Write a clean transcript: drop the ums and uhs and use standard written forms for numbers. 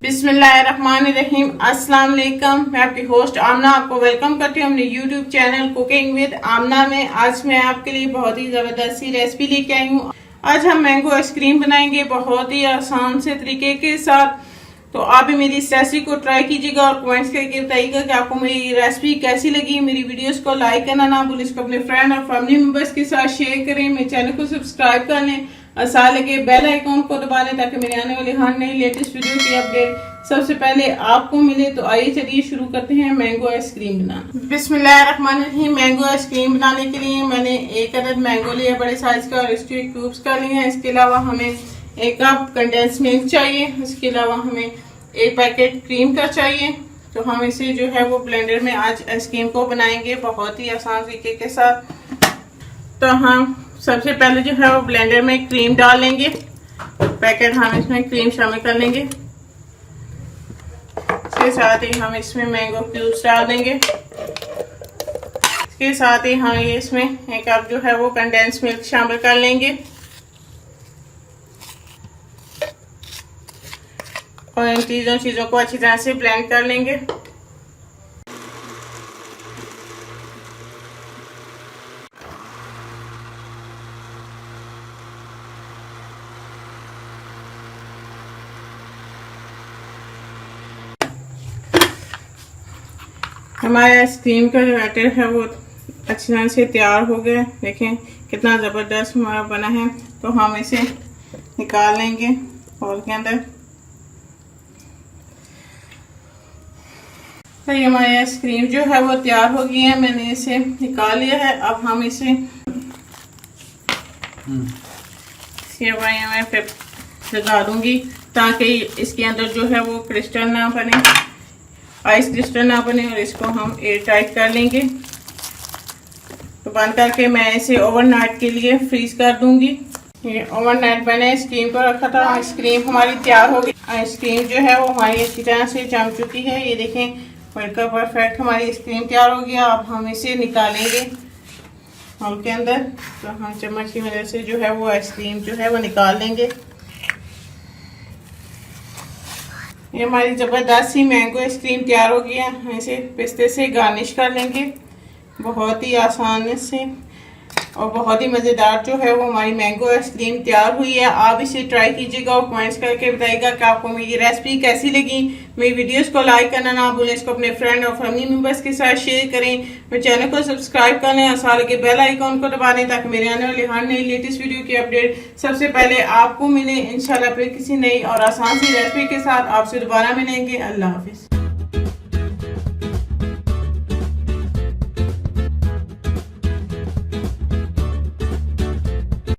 बिस्मिल्लाहिर्रहमानिर्रहीम। अस्सलाम वालेकुम। मैं आपकी होस्ट आमना आपको वेलकम करती हूँ अपने यूट्यूब चैनल कुकिंग विद आमना में। आज मैं आपके लिए बहुत ही ज़बरदस्त सी रेसिपी लेके आई हूँ। आज हम मैंगो आइसक्रीम बनाएंगे बहुत ही आसान से तरीके के साथ। तो आप भी मेरी इस रेसिपी को ट्राई कीजिएगा और कमेंट्स करके बताइएगा कि आपको मेरी रेसिपी कैसी लगी। मेरी वीडियोस को लाइक करना ना भूलें, इसको अपने फ्रेंड और फैमिली मेंबर्स के साथ शेयर करें। मेरे चैनल को सब्सक्राइब कर लें और साथ लगे बेल आइकॉन को दबा लें ताकि मेरे आने वाली हर नई लेटेस्ट वीडियो की अपडेट सबसे पहले आपको मिले। तो आइए चलिए शुरू करते हैं मैंगो आइसक्रीम बनाना। बिस्मिल्लाहिर्रहमानिर्रहीम। मैंगो आइसक्रीम बनाने के लिए मैंने एक अदद मैंगो लिया बड़े साइज का और इसके क्यूब्स कर लिए हैं। इसके अलावा हमें एक कप कंडेंस मिल्क चाहिए। इसके अलावा हमें एक पैकेट क्रीम का चाहिए। तो हम इसे जो है वो ब्लेंडर में आज आइसक्रीम को बनाएंगे बहुत ही आसान तरीके के साथ। तो हम सबसे पहले जो है वो ब्लेंडर में क्रीम डाल लेंगे। पैकेट हम इसमें क्रीम शामिल कर लेंगे। इसके साथ ही हम इसमें मैंगो क्यूब्स डाल देंगे। इसके साथ ही हम इसमें एक कप जो है वो कंडेंस मिल्क शामिल कर लेंगे और इन चीज़ों को अच्छी तरह से ब्लेंड कर लेंगे। हमारे आइसक्रीम का जो बैटर है वो अच्छी तरह से तैयार हो गया। देखें कितना ज़बरदस्त हमारा बना है। तो हम इसे निकाल लेंगे बाउल के अंदर। तो ये हमारी आइसक्रीम जो है वो तैयार हो गई है। मैंने इसे निकाल लिया है। अब हम इसे मैं फिर लगा दूंगी ताकि इसके अंदर जो है वो क्रिस्टल ना बने, आइस क्रिस्टल ना बने, और इसको हम एयर टाइट कर लेंगे। तो बंद करके मैं इसे ओवरनाइट के लिए फ्रीज कर दूंगी। ये ओवरनाइट मैंने आइसक्रीम को रखा था। आइसक्रीम हमारी तैयार हो गई। आइसक्रीम जो है वो हमारी अच्छी तरह से जम चुकी है। ये देखें बिल्कुल परफेक्ट हमारी आइसक्रीम तैयार हो गया। अब हम इसे निकालेंगे बाउल के अंदर। तो हम चम्मच की मदद से जो है वो आइसक्रीम जो है वो निकाल लेंगे। ये हमारी ज़बरदस्त सी मैंगो आइसक्रीम तैयार हो गई है। हम इसे पिस्ते से गार्निश कर लेंगे बहुत ही आसानी से और बहुत ही मज़ेदार जो है वो हमारी मैंगो आइसक्रीम तैयार हुई है। आप इसे ट्राई कीजिएगा और कमेंट्स करके बताइएगा कि आपको मेरी रेसिपी कैसी लगी। मेरी वीडियोस को लाइक करना ना भूलें, इसको अपने फ्रेंड और फैमिली मेंबर्स के साथ शेयर करें। मेरे चैनल को सब्सक्राइब कर लें और साथ के बेल आइकॉन को दबा दें ताकि मेरे आने वाली हर नई लेटेस्ट वीडियो की अपडेट सबसे पहले आपको मिले। इंशाल्लाह फिर किसी नई और आसान सी रेसिपी के साथ आपसे दोबारा मिलेंगे। अल्लाह हाफिज़।